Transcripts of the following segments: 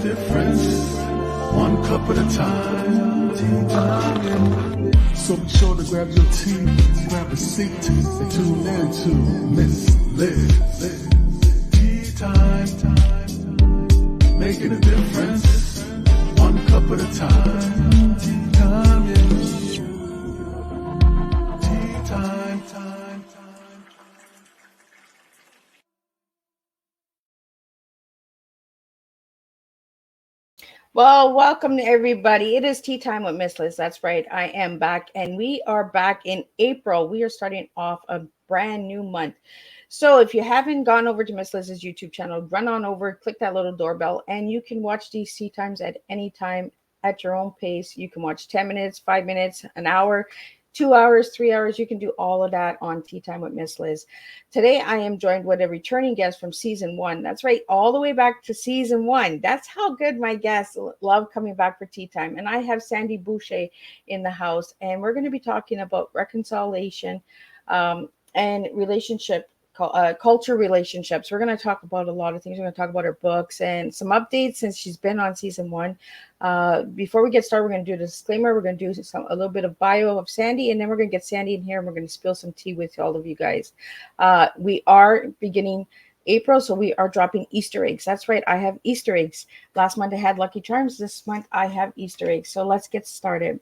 difference, one cup at a time. Tea time. So be sure to grab your tea, grab a seat, and tune in to Miss Liz. Tea time, making a difference, one cup at a time. Tea time, yeah. Tea time. Well, welcome to everybody. It is Tea Time with Miss Liz. That's right. I am back, and we are back in April. We are starting off a brand new month. So if you haven't gone over to Miss Liz's YouTube channel, run on over, click that little doorbell, and you can watch these Tea Times at any time at your own pace. You can watch 10 minutes, 5 minutes, an hour, 2 hours, 3 hours. You can do all of that on Tea Time with Miss Liz. Today, I am joined with a returning guest from season one. That's right, all the way back to season one. That's how good my guests love coming back for Tea Time. And I have Sandi Boucher in the house, and we're going to be talking about reconciliation and relationship. Culture relationships. We're going to talk about a lot of things. We're going to talk about her books and some updates since she's been on season one. Before we get started, we're going to do a disclaimer. We're going to do a little bit of bio of Sandi, and then we're going to get Sandi in here and we're going to spill some tea with all of you guys. We are beginning April, so we are dropping Easter eggs. That's right, I have Easter eggs. Last month I had Lucky Charms. This month I have Easter eggs. So let's get started.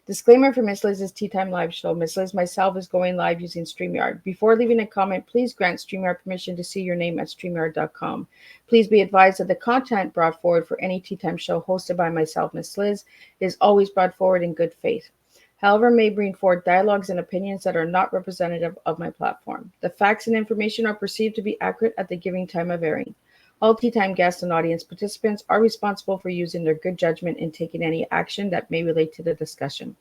Disclaimer for Miss Liz's Tea Time live show. Miss Liz myself is going live using StreamYard. Before leaving a comment, please grant StreamYard permission to see your name at StreamYard.com. Please be advised that the content brought forward for any Tea Time show hosted by myself, Miss Liz, is always brought forward in good faith. However, may bring forward dialogues and opinions that are not representative of my platform. The facts and information are perceived to be accurate at the given time of airing. All Tea Time guests and audience participants are responsible for using their good judgment in taking any action that may relate to the discussion.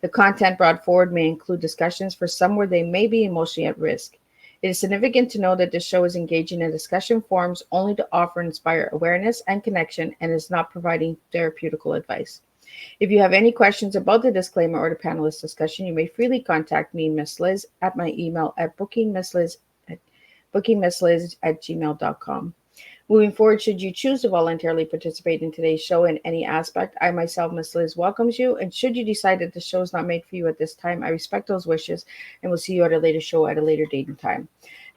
The content brought forward may include discussions for some where they may be emotionally at risk. It is significant to know that this show is engaging in discussion forums only to offer and inspire awareness and connection and is not providing therapeutical advice. If you have any questions about the disclaimer or the panelist discussion, you may freely contact me, Miss Liz, at my email at bookingmissliz@gmail.com. Moving forward, should you choose to voluntarily participate in today's show in any aspect, I myself, Miss Liz, welcomes you. And should you decide that the show is not made for you at this time, I respect those wishes and will see you at a later show at a later date and time.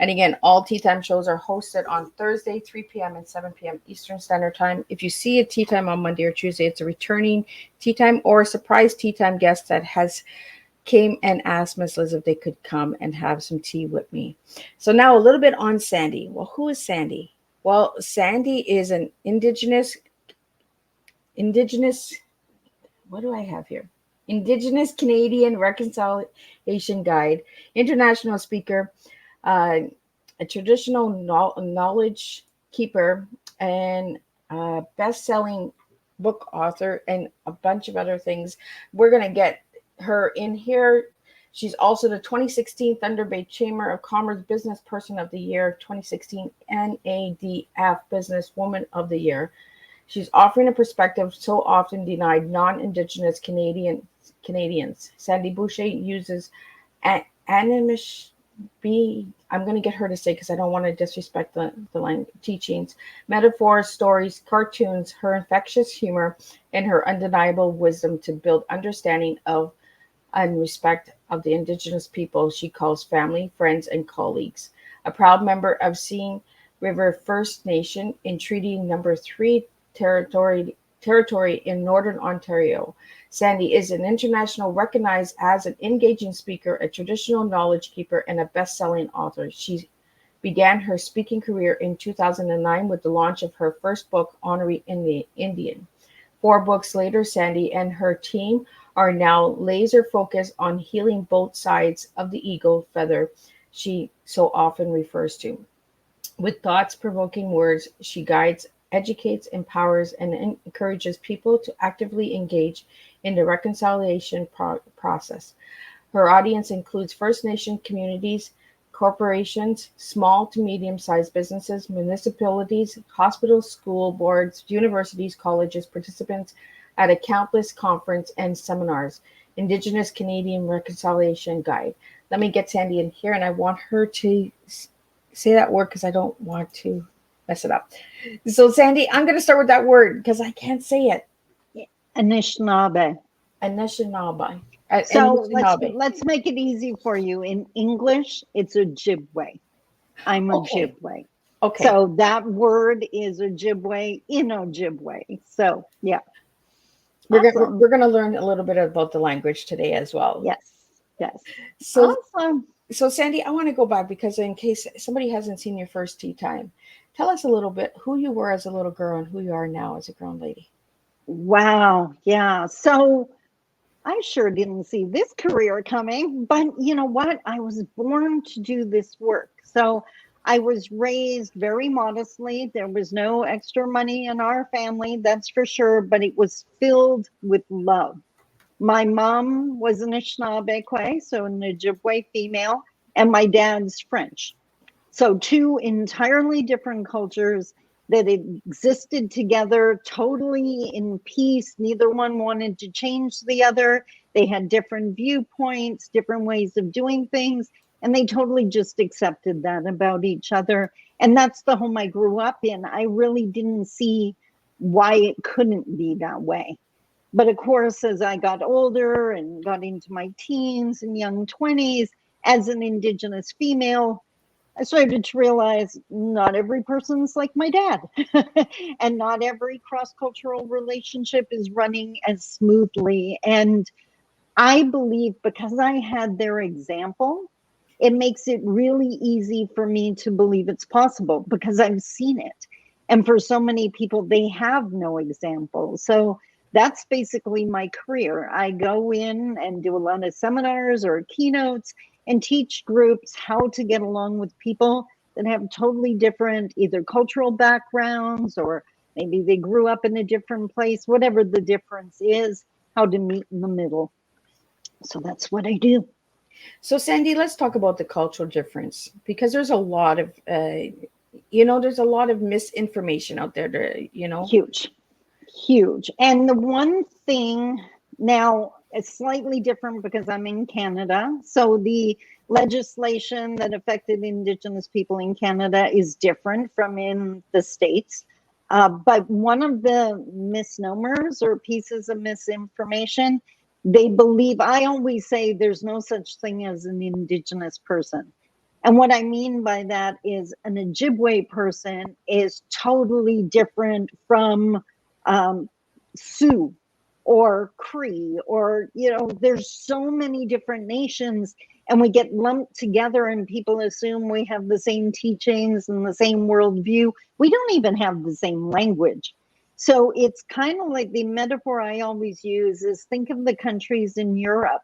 And again, all Tea Time shows are hosted on Thursday, 3 p.m. and 7 p.m. Eastern Standard Time. If you see a Tea Time on Monday or Tuesday, it's a returning Tea Time or a surprise Tea Time guest that came and asked Miss Liz if they could come and have some tea with me. So now a little bit on Sandi. Well, who is Sandi? Well, Sandi is an indigenous, what do I have here? Indigenous Canadian Reconciliation Guide, international speaker, a traditional knowledge keeper, and best-selling book author, and a bunch of other things. We're going to get her in here. She's also the 2016 Thunder Bay Chamber of Commerce Business Person of the Year, 2016 NADF Business Woman of the Year. She's offering a perspective so often denied non-Indigenous Canadians. Sandi Boucher uses animish I'm going to get her to say because I don't want to disrespect the language, teachings, metaphors, stories, cartoons, her infectious humor, and her undeniable wisdom to build understanding of and respect of the Indigenous people she calls family, friends, and colleagues. A proud member of Seine River First Nation in Treaty Number 3 territory in Northern Ontario. Sandi is an international recognized as an engaging speaker, a traditional knowledge keeper, and a best-selling author. She began her speaking career in 2009 with the launch of her first book, Honorary Indian. 4 books later, Sandi and her team are now laser focused on healing both sides of the eagle feather she so often refers to. With thoughts-provoking words, she guides, educates, empowers, and encourages people to actively engage in the reconciliation process. Her audience includes First Nation communities, corporations, small to medium-sized businesses, municipalities, hospitals, school boards, universities, colleges, participants at a countless conference and seminars. Indigenous Canadian Reconciliation Guide. Let me get Sandi in here, and I want her to say that word because I don't want to mess it up. So, Sandy, I'm going to start with that word because I can't say it. Anishinaabe. Anishinaabe. So Anishinaabe. let's make it easy for you. In English, it's Ojibwe. I'm Okay. Ojibwe. Okay. So that word is Ojibwe in Ojibwe. So yeah, awesome. We're gonna learn a little bit about the language today as well. Yes, yes, So awesome. so Sandy, I want to go back because in case somebody hasn't seen your first tea time, tell us a little bit who you were as a little girl and who you are now as a grown lady. Wow, yeah. So I sure didn't see this career coming, but you know what? I was born to do this work. So I was raised very modestly. There was no extra money in our family, that's for sure, but it was filled with love. My mom was an Anishinaabe, so an Ojibwe female, and my dad's French. So, two entirely different cultures that existed together totally in peace. Neither one wanted to change the other. They had different viewpoints, different ways of doing things, and they totally just accepted that about each other. And that's the home I grew up in. I really didn't see why it couldn't be that way. But of course, as I got older and got into my teens and young 20s, as an Indigenous female, I started to realize not every person's like my dad, and not every cross cultural relationship is running as smoothly. And I believe because I had their example, it makes it really easy for me to believe it's possible because I've seen it. And for so many people, they have no example. So that's basically my career. I go in and do a lot of seminars or keynotes and teach groups how to get along with people that have totally different either cultural backgrounds, or maybe they grew up in a different place, whatever the difference is, how to meet in the middle. So that's what I do. So, Sandy, let's talk about the cultural difference because there's a lot of, there's a lot of misinformation out there. Huge, huge. And the one thing now, it's slightly different because I'm in Canada. So the legislation that affected Indigenous people in Canada is different from in the States. But one of the misnomers or pieces of misinformation, they believe, I always say there's no such thing as an Indigenous person. And what I mean by that is an Ojibwe person is totally different from Sioux or Cree, or, there's so many different nations, and we get lumped together and people assume we have the same teachings and the same worldview. We don't even have the same language. So it's kind of like the metaphor I always use is think of the countries in Europe,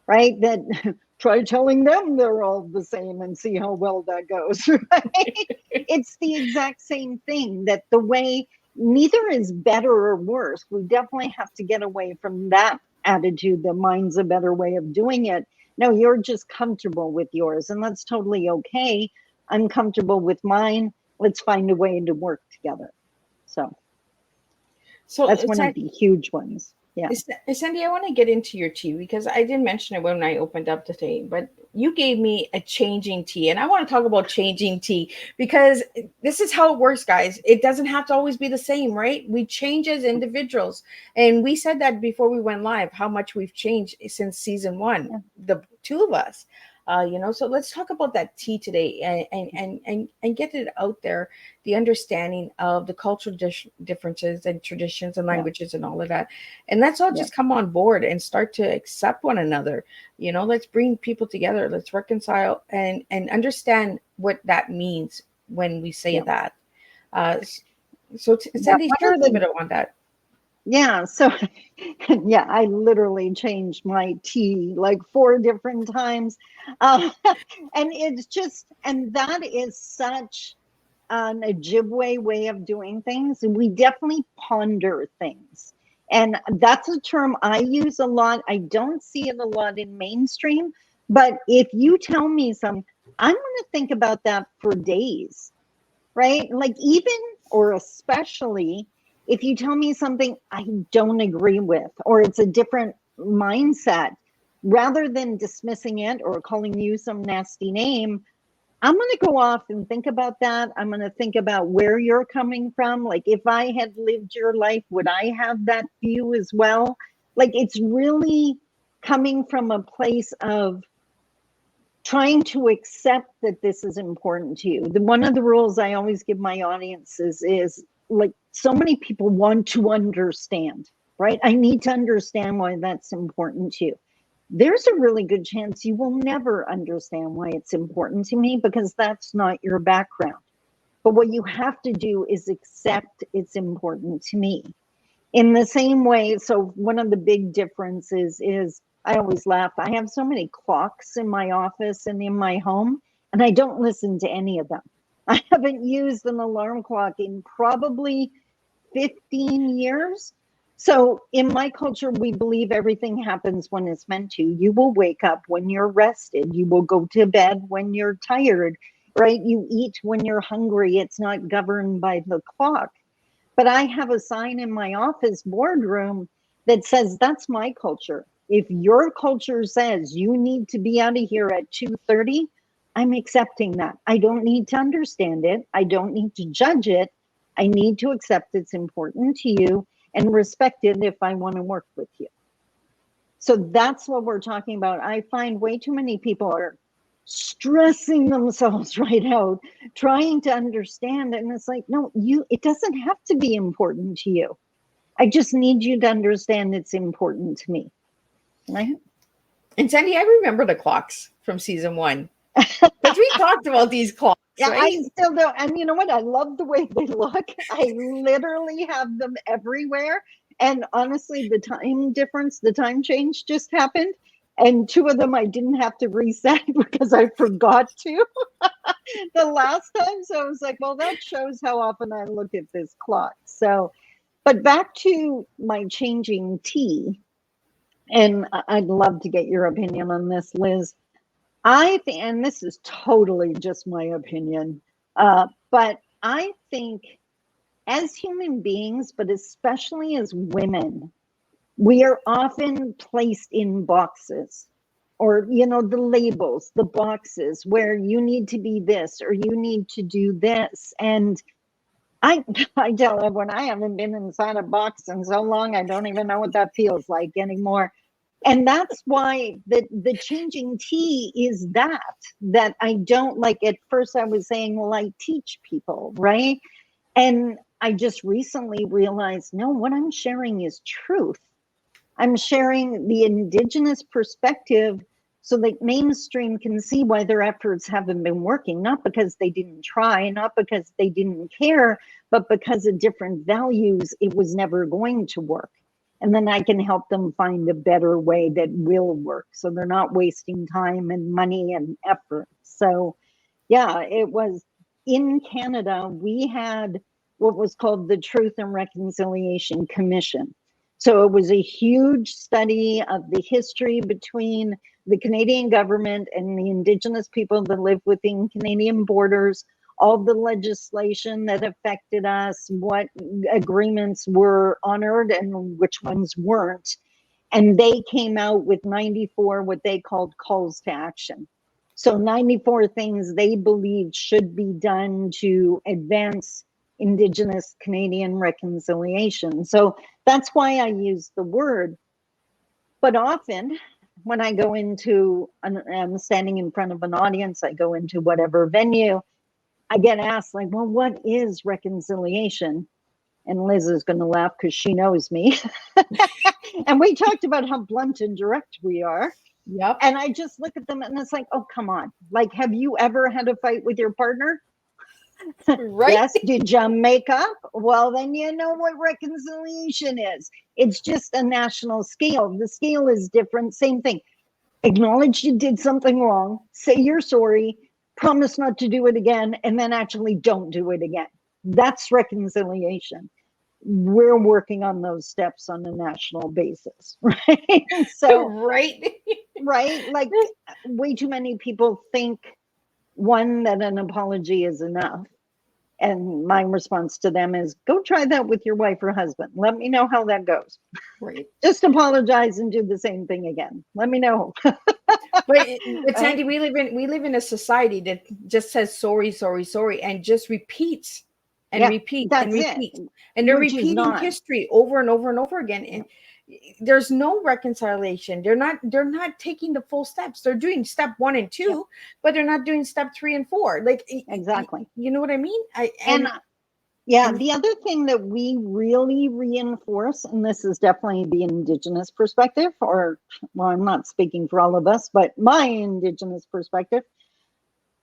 right? That try telling them they're all the same and see how well that goes, right? It's the exact same thing, that the way neither is better or worse. We definitely have to get away from that attitude that mine's a better way of doing it. No, you're just comfortable with yours, and that's totally okay. I'm comfortable with mine. Let's find a way to work together. So that's one of the huge ones. Yeah. Sandy, I want to get into your tea because I didn't mention it when I opened up today, but you gave me a changing tea, and I want to talk about changing tea because this is how it works, guys. It doesn't have to always be the same, right? We change as individuals, and we said that before we went live, how much we've changed since season one, the two of us. So let's talk about that tea today and get it out there, the understanding of the cultural differences and traditions and languages and all of that. And let's all just come on board and start to accept one another. Let's bring people together. Let's reconcile and understand what that means when we say that. Sandy, share a little bit on that. Yeah. So, I literally changed my tea like 4 different times. And it's just, and that is such an Ojibwe way of doing things. We definitely ponder things. And that's a term I use a lot. I don't see it a lot in mainstream, but if you tell me something, I'm going to think about that for days, right? Like even, or especially, if you tell me something I don't agree with, or it's a different mindset, rather than dismissing it or calling you some nasty name, I'm going to go off and think about that. I'm going to think about where you're coming from. Like, if I had lived your life, would I have that view as well? Like, it's really coming from a place of trying to accept that this is important to you. One of the rules I always give my audiences is like, so many people want to understand, right? I need to understand why that's important to you. There's a really good chance you will never understand why it's important to me, because that's not your background. But what you have to do is accept it's important to me. In the same way, so one of the big differences is, I always laugh, I have so many clocks in my office and in my home, and I don't listen to any of them. I haven't used an alarm clock in probably 15 years. So in my culture, we believe everything happens when it's meant to. You will wake up when you're rested. You will go to bed when you're tired, right? You eat when you're hungry. It's not governed by the clock. But I have a sign in my office boardroom that says that's my culture. If your culture says you need to be out of here at 2:30, I'm accepting that. I don't need to understand it. I don't need to judge it. I need to accept it's important to you and respect it if I want to work with you. So that's what we're talking about. I find way too many people are stressing themselves right out, trying to understand it. And it's like, no, it doesn't have to be important to you. I just need you to understand it's important to me. Right? And Sandy, I remember the clocks from season 1. Because we talked about these clocks, Yeah, right? I still don't. And you know what? I love the way they look. I literally have them everywhere. And honestly, the time change just happened. And 2 of them I didn't have to reset because I forgot to the last time. So I was like, well, that shows how often I look at this clock. So, but back to my changing tea. And I'd love to get your opinion on this, Liz. I think, and this is totally just my opinion, but I think as human beings, but especially as women, we are often placed in boxes, or, the labels, the boxes where you need to be this or you need to do this. And I tell everyone, I haven't been inside a box in so long, I don't even know what that feels like anymore. And that's why the changing tea is that I don't like. At first I was saying, well, I teach people, right? And I just recently realized, no, what I'm sharing is truth. I'm sharing the Indigenous perspective so that mainstream can see why their efforts haven't been working, not because they didn't try, not because they didn't care, but because of different values, it was never going to work. And then I can help them find a better way that will work, so they're not wasting time and money and effort. So yeah, it was in Canada, we had what was called the Truth and Reconciliation Commission. So it was a huge study of the history between the Canadian government and the Indigenous people that live within Canadian borders, all the legislation that affected us, what agreements were honored and which ones weren't. And they came out with 94, what they called calls to action. So 94 things they believed should be done to advance Indigenous Canadian reconciliation. So that's why I use the word. But often when I go into, I'm standing in front of an audience, I go into whatever venue, I get asked like, well, what is reconciliation? And Liz is going to laugh because she knows me. And we talked about how blunt and direct we are. Yep. And I just look at them and it's like, oh, come on. Like, have you ever had a fight with your partner? Right. Yes. Did you make up? Well, then you know what reconciliation is. It's just a national scale. The scale is different. Same thing. Acknowledge you did something wrong. Say you're sorry. Promise not to do it again. And then actually don't do it again. That's reconciliation. We're working on those steps on a national basis, right? So, right. right? Like, way too many people think, one, that an apology is enough. And my response to them is, go try that with your wife or husband. Let me know how that goes. Right. Just apologize and do the same thing again. Let me know. But Sandy, we live in a society that just says sorry, sorry, sorry, and just repeats and Yeah, repeats and that's repeats. it. And they're Which is repeating not. history over and over and over again. And there's no reconciliation. They're not taking the full steps. They're doing step 1 and 2, but they're not doing step 3 and 4. Like, Exactly. you know what I mean? The other thing that we really reinforce, and this is definitely the Indigenous perspective, or, well, I'm not speaking for all of us, but my Indigenous perspective,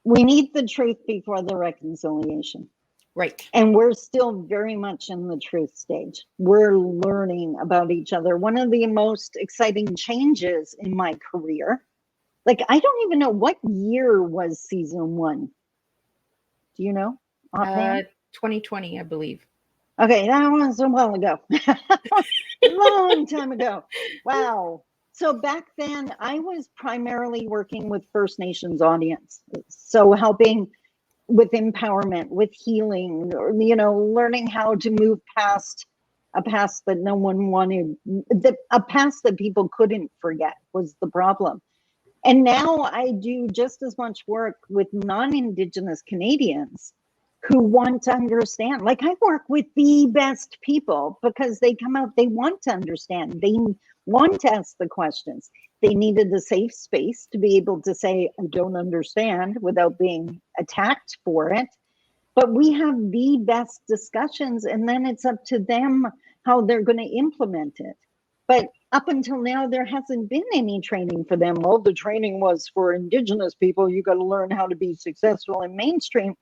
we need the truth before the reconciliation. Right. And we're still very much in the truth stage. We're learning about each other. One of the most exciting changes in my career, like, I don't even know what year was season 1. Do you know? 2020, I believe. Okay, that was a while ago. Long time ago. Wow. So back then, I was primarily working with First Nations audience. So helping with empowerment, with healing, or, learning how to move past a past that no one wanted, a past that people couldn't forget was the problem. And now I do just as much work with non-Indigenous Canadians who want to understand. Like, I work with the best people because they come out, they want to understand. They want to ask the questions. They needed a safe space to be able to say, I don't understand, without being attacked for it. But we have the best discussions, and then it's up to them how they're going to implement it. But up until now, there hasn't been any training for them. Well, the training was for Indigenous people. You got to learn how to be successful in mainstream.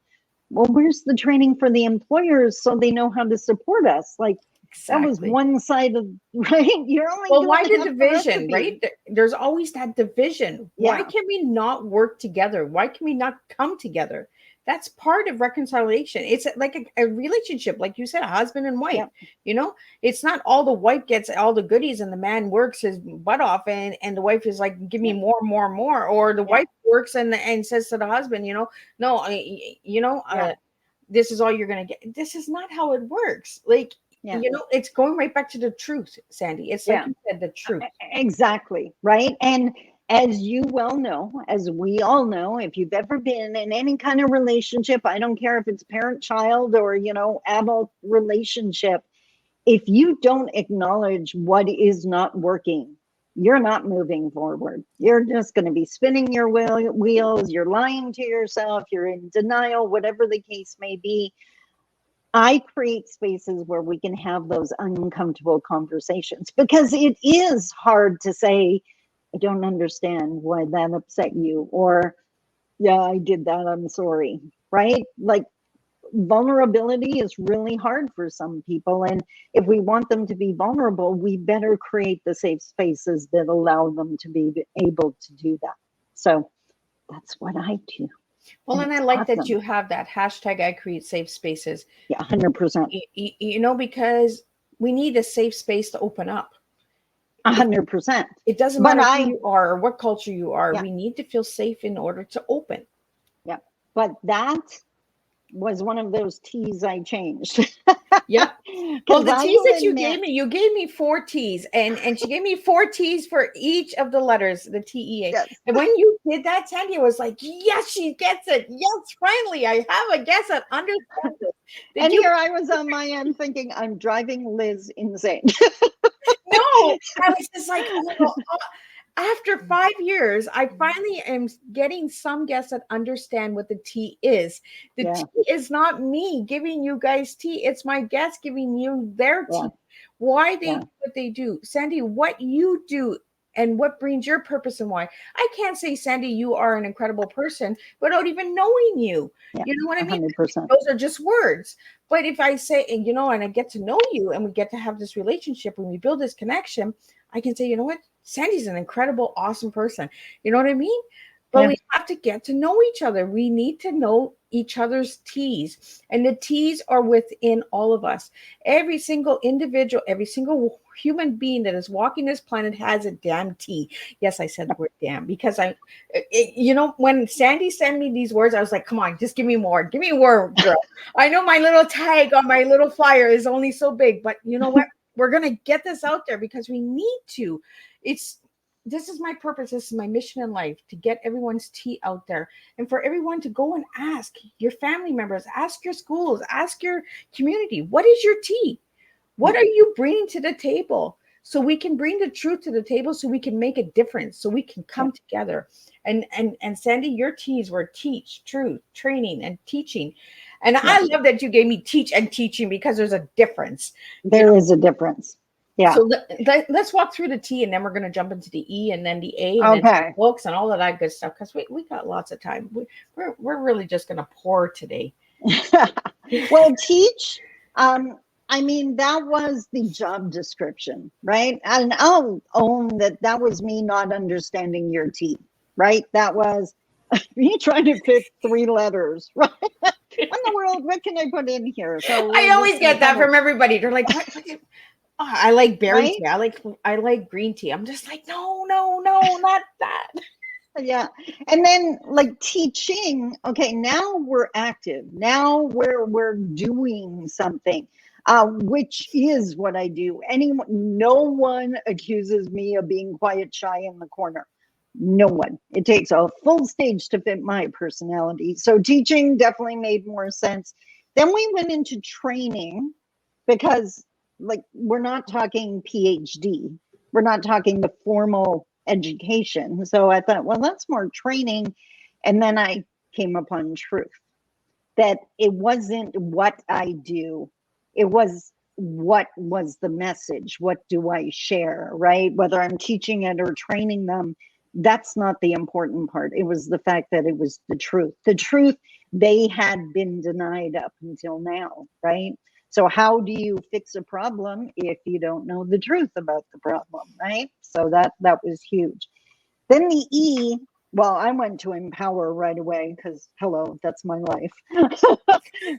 Well, where's the training for the employers so they know how to support us? Like, Exactly. that was one side of, right? You're only well, doing why the half division, recipe. right? There's always that division. Why Yeah. can we not work together? Why can we not come together? That's part of reconciliation. It's like a relationship, like you said, a husband and wife. Yeah. It's not all the wife gets all the goodies and the man works his butt off, and the wife is like, give me more, more, more. Or the wife works and says to the husband, no, this is all you're going to get. This is not how it works. Like, it's going right back to the truth, Sandy. It's like you said, the truth. Exactly. Right. And as you well know, as we all know, if you've ever been in any kind of relationship, I don't care if it's parent-child or, adult relationship, if you don't acknowledge what is not working, you're not moving forward. You're just going to be spinning your wheels. You're lying to yourself. You're in denial, whatever the case may be. I create spaces where we can have those uncomfortable conversations, because it is hard to say, I don't understand why that upset you, or, yeah, I did that, I'm sorry, right? Like, vulnerability is really hard for some people. And if we want them to be vulnerable, we better create the safe spaces that allow them to be able to do that. So that's what I do. Well, and I like that you have that hashtag, I create safe spaces. Yeah, 100%. Because we need a safe space to open up. 100%. It doesn't matter who you are or what culture you are. We need to feel safe in order to open. Yeah. But that was one of those T's I changed. Yeah. Well, the T's that you gave me 4 T's, and she gave me 4 T's for each of the letters, the TEA. Yes. And when you did that, Sandy, I was like, yes, she gets it. Yes, finally, I have a guess that understands it. And here I was on my end thinking, I'm driving Liz insane. No, I was just like, after 5 years, I finally am getting some guests that understand what the T is. The T is not me giving you guys tea. It's my guests giving you their tea. Why they do what they do. Sandy, what you do and what brings your purpose and why. I can't say, Sandy, you are an incredible person without even knowing you. You know what I mean? 100%. Those are just words. But if I say, and I get to know you and we get to have this relationship and we build this connection, I can say, you know what? Sandy's an incredible, awesome person. You know what I mean? But we have to get to know each other. We need to know each other's T's. And the T's are within all of us. Every single individual, every single human being that is walking this planet has a damn tea. Yes, I said the word damn because when Sandy sent me these words, I was like, come on, just give me more. Give me more, girl. I know my little tag on my little flyer is only so big, but you know what? We're going to get this out there because we need to. This is my purpose. This is my mission in life, to get everyone's tea out there and for everyone to go and ask your family members, ask your schools, ask your community, what is your tea? What are you bringing to the table? So we can bring the truth to the table, so we can make a difference, so we can come together. And Sandy, your teas were teach, truth, training, and teaching. And I love that you gave me teach and teaching, because there's a difference. There is a difference. Yeah. So let's walk through the T, and then we're going to jump into the E, and then the A, and then the books and all of that good stuff, because we got lots of time. We're really just going to pour today. Well, teach. I mean, that was the job description, right? And I'll own that was me not understanding your T, right? That was me trying to pick 3 letters, right? What in the world? What can I put in here? So I always get that from everybody. They're like, what? Oh, I like berry tea. I like green tea. I'm just like, no, not that. Yeah. And then like teaching, okay, now we're active. Now we're doing something, which is what I do. No one accuses me of being quiet, shy in the corner. No one. It takes a full stage to fit my personality. So teaching definitely made more sense. Then we went into training, because like we're not talking PhD. We're not talking the formal education. So I thought, well, that's more training. And then I came upon truth, that it wasn't what I do. It was, what was the message? What do I share, right? Whether I'm teaching it or training them, that's not the important part. It was the fact that it was the truth. The truth they had been denied up until now, right? So how do you fix a problem if you don't know the truth about the problem, right? So that was huge. Then the E, well, I went to empower right away, because hello, that's my life,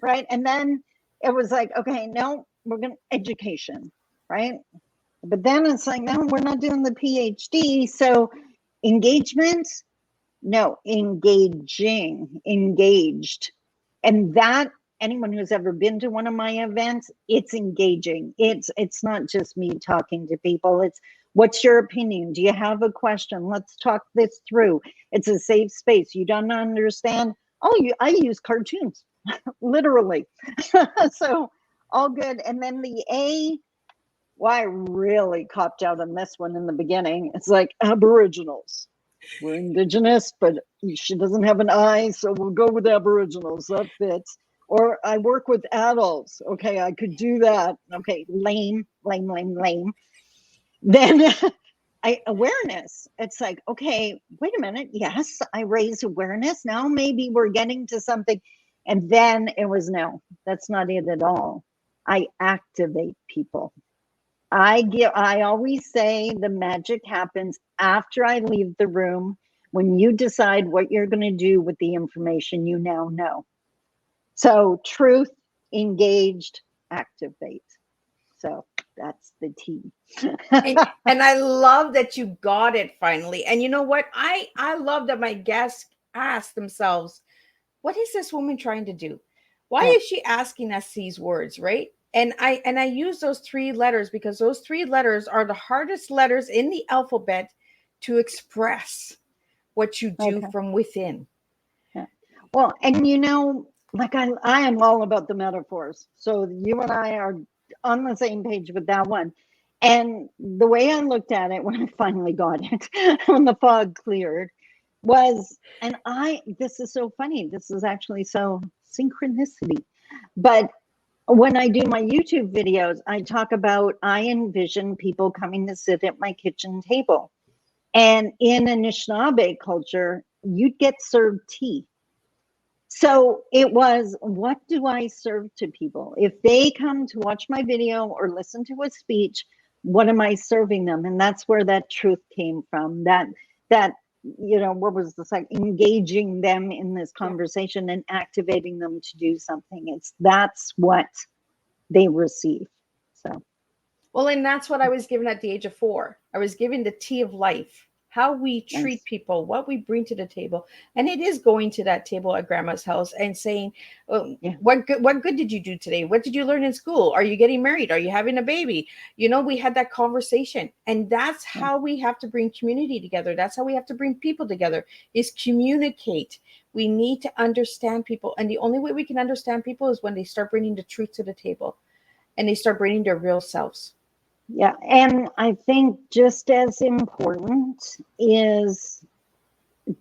right? And then it was like, okay, no, we're going to education, right? But then it's like, no, we're not doing the PhD. So engagement, no, engaged. And that, anyone who's ever been to one of my events, it's engaging. It's not just me talking to people. It's, what's your opinion? Do you have a question? Let's talk this through. It's a safe space. You don't understand? I use cartoons, literally. So all good. And then the A, well, I really copped out on this one in the beginning. It's like Aboriginals. We're Indigenous, but she doesn't have an I, so we'll go with Aboriginals. That fits. Or I work with adults. Okay, I could do that. Okay, lame. Then awareness. It's like, okay, wait a minute. Yes, I raise awareness. Now maybe we're getting to something. And then it was, no, that's not it at all. I activate people. I always say the magic happens after I leave the room, when you decide what you're going to do with the information you now know. So truth, engaged, activate. So that's the T. and I love that you got it finally. And you know what? I love that my guests ask themselves, what is this woman trying to do? Why is she asking us these words, right? And I use those 3 letters because those 3 letters are the hardest letters in the alphabet to express what you do from within. Yeah. Well, and you know, like I am all about the metaphors. So you and I are on the same page with that one. And the way I looked at it when I finally got it, when the fog cleared, was, and this is so funny. This is actually so synchronicity. But when I do my YouTube videos, I talk about, I envision people coming to sit at my kitchen table. And in Anishinaabe culture, you'd get served tea. So it was, what do I serve to people? If they come to watch my video or listen to a speech, what am I serving them? And that's where that truth came from. That you know, what was this, like engaging them in this conversation and activating them to do something. That's what they receive. So Well, and that's what I was given at the age of 4. I was given the tea of life, how we treat Yes. people, what we bring to the table. And it is going to that table at grandma's house and saying, oh, Yeah. what good did you do today? What did you learn in school? Are you getting married? Are you having a baby? We had that conversation. And that's Yeah. how we have to bring community together. That's how we have to bring people together, is communicate. We need to understand people. And the only way we can understand people is when they start bringing the truth to the table and they start bringing their real selves. Yeah. And I think just as important is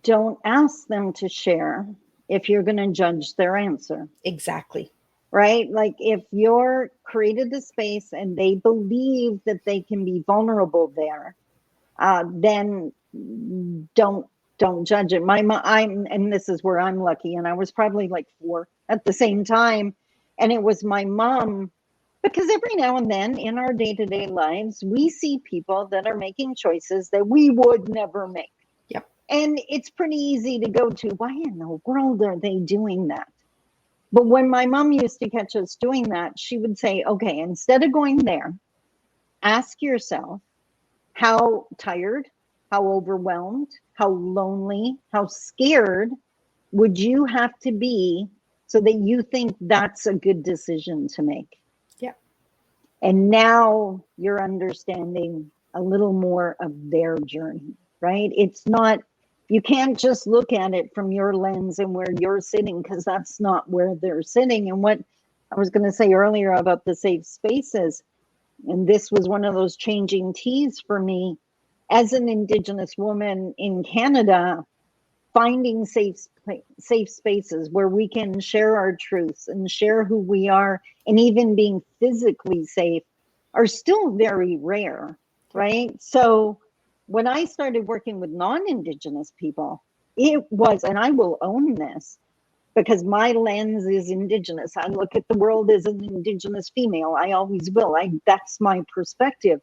don't ask them to share if you're going to judge their answer, Exactly. right? Like if you're created the space and they believe that they can be vulnerable there, then don't judge it. My mom, and this is where I'm lucky, and I was probably like 4 at the same time, and it was my mom, because every now and then in our day-to-day lives we see people that are making choices that we would never make. Yep. And it's pretty easy to go to, why in the world are they doing that? But when my mom used to catch us doing that, she would say, okay, instead of going there, ask yourself, how tired, how overwhelmed, how lonely, how scared would you have to be so that you think that's a good decision to make? Yep. And now you're understanding a little more of their journey, right? It's not, you can't just look at it from your lens and where you're sitting, because that's not where they're sitting. And what I was going to say earlier about the safe spaces, and this was one of those changing teas for me as an Indigenous woman in Canada, finding safe spaces where we can share our truths and share who we are, and even being physically safe, are still very rare, right? So when I started working with non-Indigenous people, it was, and I will own this because my lens is Indigenous. I look at the world as an Indigenous female. I always will. That's my perspective.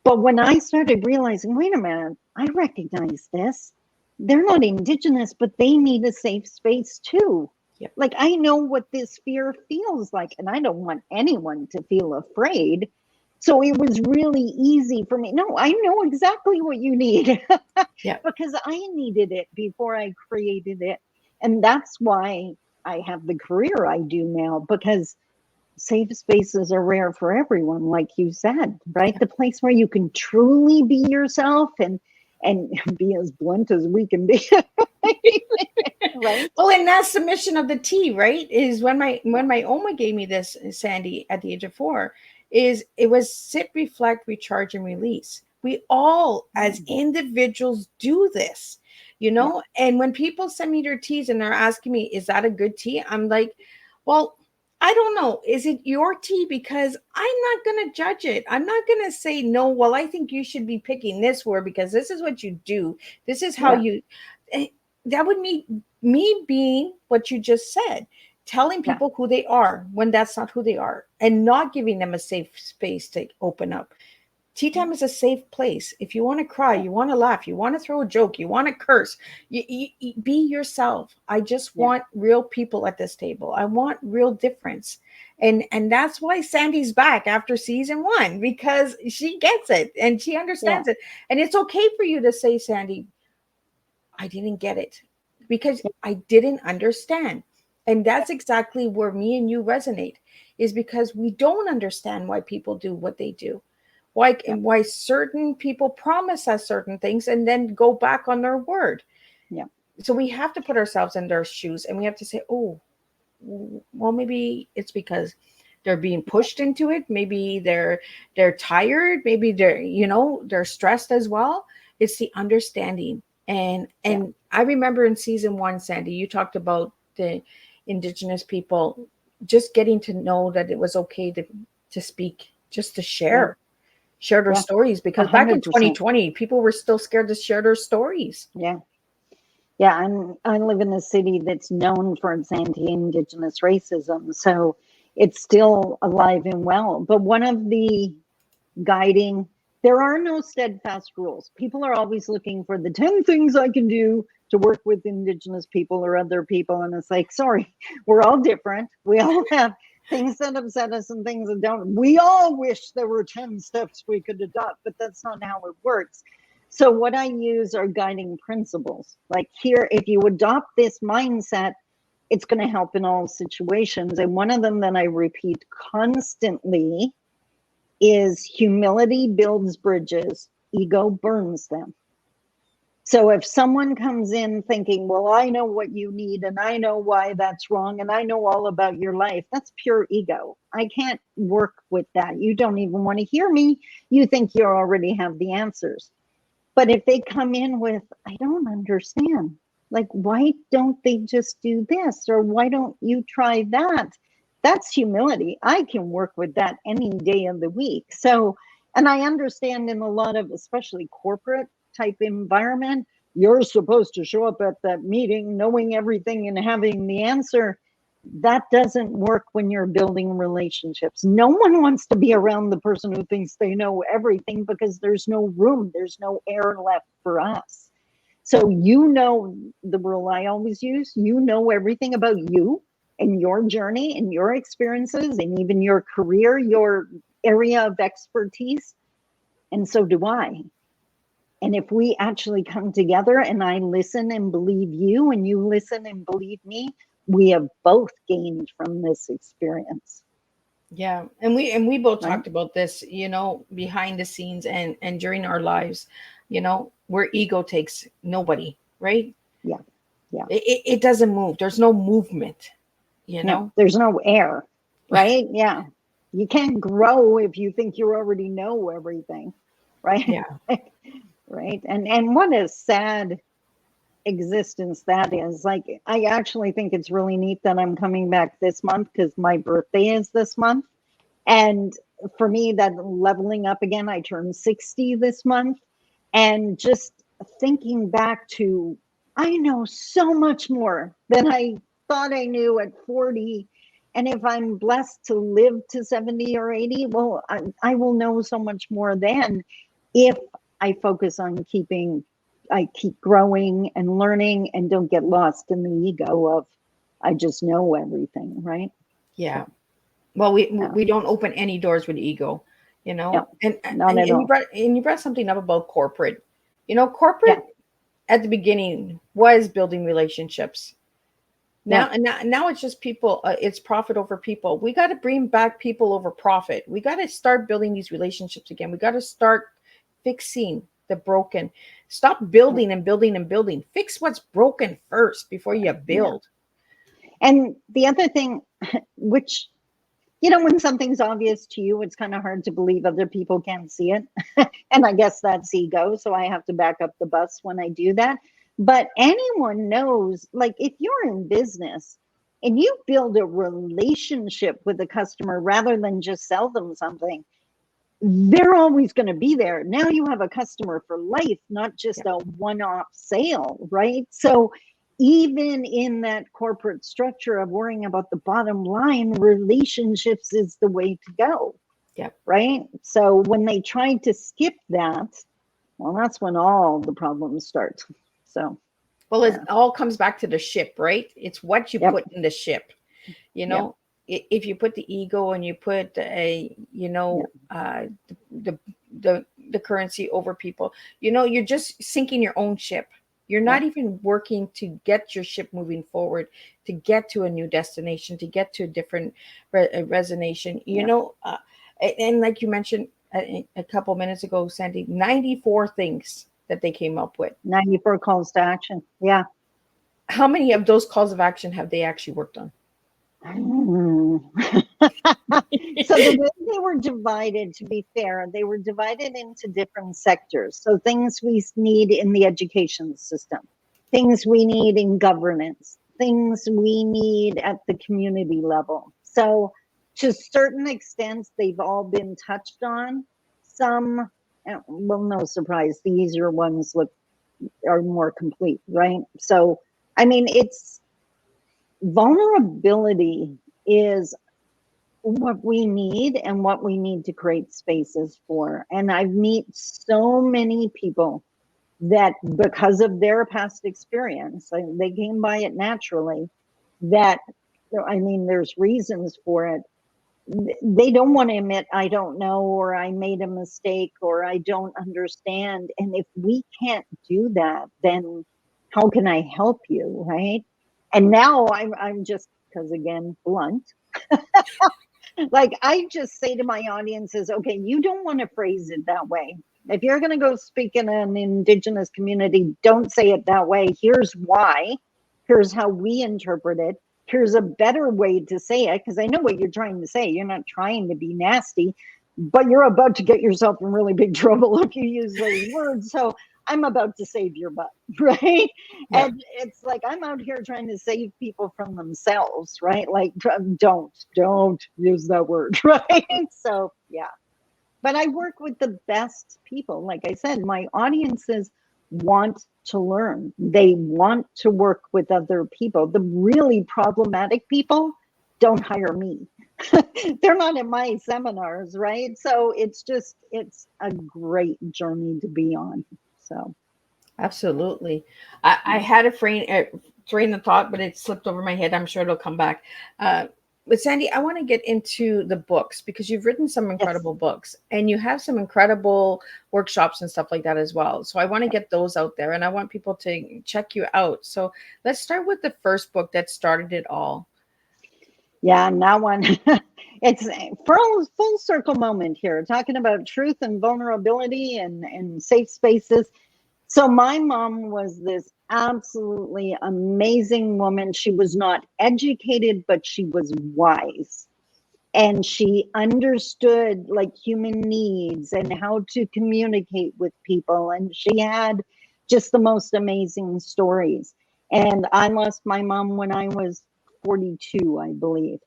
But when I started realizing, wait a minute, I recognize this. They're not Indigenous, but they need a safe space too. Yep. Like, I know what this fear feels like, and I don't want anyone to feel afraid. So it was really easy for me. No, I know exactly what you need Yeah. because I needed it before I created it. And that's why I have the career I do now, because safe spaces are rare for everyone, like you said, right? The place where you can truly be yourself and be as blunt as we can be. Right? Well, and that's the mission of the tea, right? Is when my Oma gave me this, Sandy, at the age of 4, is it was sit, reflect, recharge, and release. We all, as individuals, do this, Yeah. And when people send me their teas and they're asking me, "Is that a good tea?" I'm like, "Well, I don't know. Is it your tea? Because I'm not going to judge it. I'm not going to say no. Well, I think you should be picking this word because this is what you do. This is how Yeah. you." That would mean me being what you just said, telling Yeah. people who they are when that's not who they are, and not giving them a safe space to open up. Tea time is a safe place. If you want to cry, Yeah. you want to laugh, you want to throw a joke, you want to curse, you be yourself. I just Yeah. want real people at this table. I want real difference. And that's why Sandy's back after season 1, because she gets it and she Yeah. understands it. And it's okay for you to say, Sandy, I didn't get it because I didn't understand. And that's exactly where me and you resonate, is because we don't understand why people do what they do. Yeah. Why certain people promise us certain things and then go back on their word. Yeah. So we have to put ourselves in their shoes and we have to say, oh, well, maybe it's because they're being pushed into it. Maybe they're tired. Maybe they're stressed as well. It's the understanding. Yeah. And I remember in season 1, Sandy, you talked about the Indigenous people just getting to know that it was okay to speak, just to Yeah. share their Yeah. stories, because back in 100%. 2020 people were still scared to share their stories. Yeah. Yeah. I live in a city that's known for its anti-Indigenous racism. So it's still alive and well. But one of the guiding, there are no steadfast rules. People are always looking for the 10 things I can do to work with Indigenous people or other people. And it's like, sorry, we're all different. We all have things that upset us and things that don't. We all wish there were 10 steps we could adopt, but that's not how it works. So what I use are guiding principles. Like here, if you adopt this mindset, it's going to help in all situations. And one of them that I repeat constantly is humility builds bridges, ego burns them. So if someone comes in thinking, well, I know what you need and I know why that's wrong and I know all about your life, that's pure ego. I can't work with that. You don't even want to hear me. You think you already have the answers. But if they come in with, I don't understand, like, why don't they just do this? Or why don't you try that? That's humility. I can work with that any day of the week. So, and I understand in a lot of, especially corporate type environment, you're supposed to show up at that meeting knowing everything and having the answer. That doesn't work when you're building relationships. No one wants to be around the person who thinks they know everything, because there's no room, there's no air left for us. So you know the rule I always use, you know everything about you and your journey and your experiences and even your career, your area of expertise. And so do I. And if we actually come together and I listen and believe you and you listen and believe me, we have both gained from this experience. Yeah, and we both Right. talked about this, behind the scenes and during our lives, where ego takes nobody, right? Yeah. Yeah. It doesn't move. There's no movement, No, there's no air, right? Yeah. You can't grow if you think you already know everything, right? Yeah. Right. And what a sad existence that is. Like, I actually think it's really neat that I'm coming back this month because my birthday is this month. And for me, that leveling up again, I turned 60 this month. And just thinking back to, I know so much more than I thought I knew at 40. And if I'm blessed to live to 70 or 80, well, I will know so much more then if I focus on I keep growing and learning and don't get lost in the ego of, I just know everything, right? Yeah. Well, we don't open any doors with ego, No, and not and, at and all. you brought something up about corporate. Corporate at the beginning was building relationships. Yeah. Now it's just people. It's profit over people. We got to bring back people over profit. We got to start building these relationships again. We got to start fixing the broken. Stop building and building and building. Fix what's broken first before you build. And the other thing, which, when something's obvious to you, it's kind of hard to believe other people can't see it. And I guess that's ego. So I have to back up the bus when I do that. But anyone knows, like, if you're in business and you build a relationship with a customer rather than just sell them something, they're always going to be there. Now you have a customer for life, not just a one-off sale, right? So even in that corporate structure of worrying about the bottom line, relationships is the way to go. Yeah. Right. So when they tried to skip that, well, that's when all the problems start. So, well, it all comes back to the ship, right? It's what you put in the ship. If you put the ego and you put the currency over people, you're just sinking your own ship. You're not even working to get your ship moving forward, to get to a new destination, to get to a different resonation. And like you mentioned a couple minutes ago, Sandy, 94 things that they came up with. 94 calls to action. Yeah. How many of those calls of action have they actually worked on? So the way they were divided, to be fair, they were divided into different sectors. So things we need in the education system, things we need in governance, things we need at the community level. So to certain extents, they've all been touched on. Some, well, no surprise, the easier ones are more complete, right? So, I mean, it's vulnerability is what we need and what we need to create spaces for. And I've met so many people that, because of their past experience, they came by it naturally, that, I mean, there's reasons for it, they don't want to admit, I don't know, or I made a mistake, or I don't understand. And if we can't do that, then how can I help you, right? And now I'm just, because again, blunt, like I just say to my audiences, okay, you don't want to phrase it that way. If you're going to go speak in an Indigenous community, don't say it that way. Here's why. Here's how we interpret it. Here's a better way to say it, because I know what you're trying to say. You're not trying to be nasty, but you're about to get yourself in really big trouble if you use those words. So I'm about to save your butt, right? Yeah. And it's like I'm out here trying to save people from themselves, right? Like, don't use that word, right? So, yeah. But I work with the best people. Like I said, my audiences want to learn. They want to work with other people. The really problematic people don't hire me. They're not in my seminars, right? So it's a great journey to be on. So Absolutely. I had a train of thought, but it slipped over my head. I'm sure it'll come back. But Sandy, I want to get into the books because you've written some yes. incredible books and you have some incredible workshops and stuff like that as well. So I want to get those out there and I want people to check you out. So let's start with the first book that started it all. Yeah, and that one, it's a full circle moment here, talking about truth and vulnerability and safe spaces. So my mom was this absolutely amazing woman. She was not educated, but she was wise. And she understood like human needs and how to communicate with people. And she had just the most amazing stories. And I lost my mom when I was 42, I believe.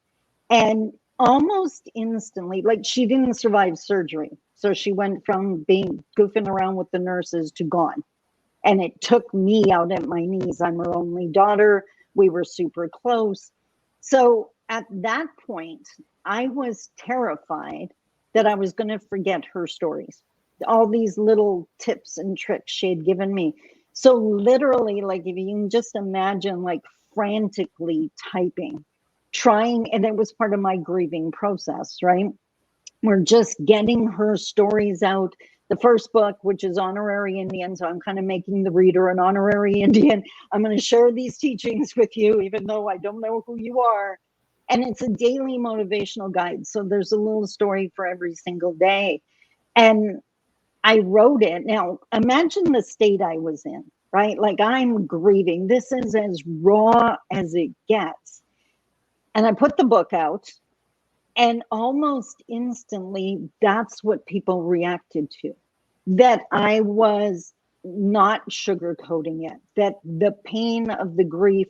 And almost instantly, like she didn't survive surgery. So she went from being goofing around with the nurses to gone. And it took me out at my knees. I'm her only daughter. We were super close. So at that point, I was terrified that I was going to forget her stories, all these little tips and tricks she had given me. So literally, like if you can just imagine, like frantically typing, trying, and it was part of my grieving process, right? We're just getting her stories out. The first book, which is Honorary Indian, so I'm kind of making the reader an honorary Indian. I'm going to share these teachings with you, even though I don't know who you are. And it's a daily motivational guide. So there's a little story for every single day. And I wrote it. Now, imagine the state I was in, right? Like I'm grieving. This is as raw as it gets. And I put the book out. And almost instantly, that's what people reacted to. That I was not sugarcoating it, that the pain of the grief,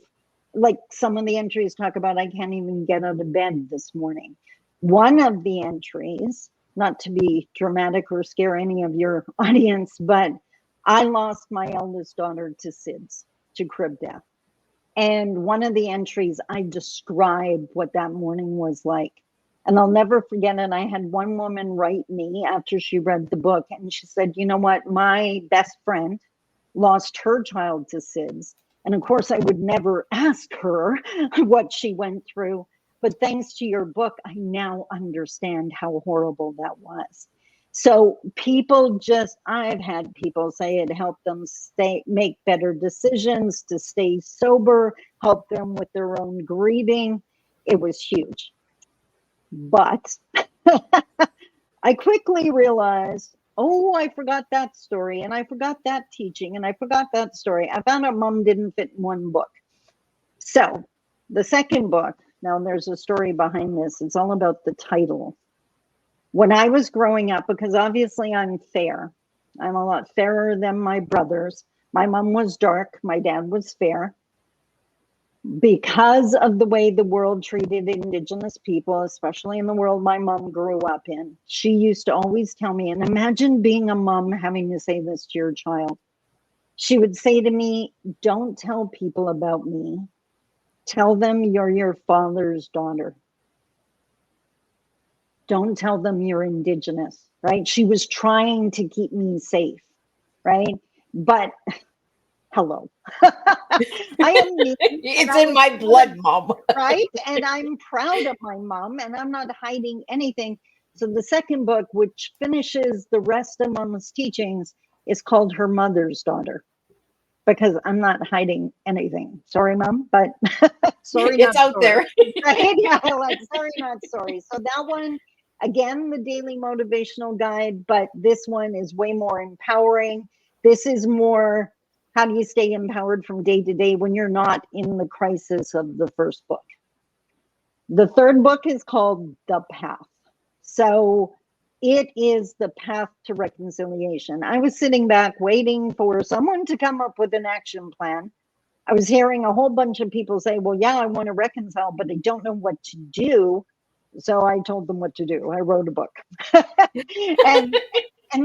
like some of the entries talk about, I can't even get out of bed this morning. One of the entries, not to be dramatic or scare any of your audience, but I lost my eldest daughter to SIDS, to crib death. And one of the entries, I described what that morning was like. And I'll never forget it. I had one woman write me after she read the book, and she said, you know what? My best friend lost her child to SIDS. And of course, I would never ask her what she went through. But thanks to your book, I now understand how horrible that was. So people I've had people say it helped them make better decisions, to stay sober, help them with their own grieving. It was huge. But I quickly realized, oh, I forgot that story, and I forgot that teaching, and I forgot that story. I found out mom didn't fit in one book. So the second book, now there's a story behind this. It's all about the title. When I was growing up, because obviously I'm fair, I'm a lot fairer than my brothers. My mom was dark, my dad was fair. Because of the way the world treated Indigenous people, especially in the world my mom grew up in, she used to always tell me, and imagine being a mom having to say this to your child. She would say to me, don't tell people about me. Tell them you're your father's daughter. Don't tell them you're Indigenous, right? She was trying to keep me safe, right? But Hello. I am me. It's in my blood, Mom. Right? And I'm proud of my mom, and I'm not hiding anything. So the second book, which finishes the rest of Mama's teachings, is called Her Mother's Daughter, because I'm not hiding anything. Sorry, Mom, but sorry, It's not out sorry. there. Right? Yeah, like sorry, not sorry. So that one, again, the daily motivational guide, but this one is way more empowering. This is more, how do you stay empowered from day to day when you're not in the crisis of the first book? The third book is called The Path. So it is the path to reconciliation. I was sitting back waiting for someone to come up with an action plan. I was hearing a whole bunch of people say, well, yeah, I want to reconcile, but I don't know what to do. So I told them what to do. I wrote a book. and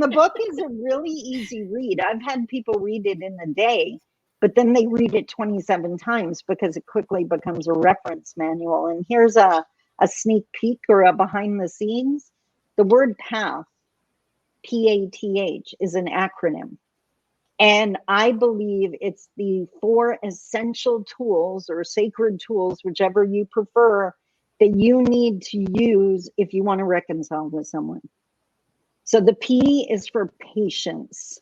the book is a really easy read. I've had people read it in a day, but then they read it 27 times because it quickly becomes a reference manual. And here's a sneak peek or a behind the scenes. The word path, PATH, is an acronym. And I believe it's the 4 essential tools or sacred tools, whichever you prefer, that you need to use if you want to reconcile with someone. So the P is for patience.